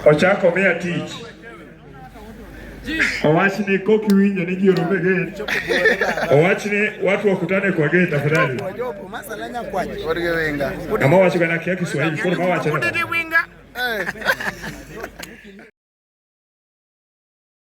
Ochako mea Digi. Owachni koki winjo ni jio rumbe gate. Owachni watu wakutane kwa gate tafadhali. Ama wacho kana kia Kiswahili, kwa mawacho na.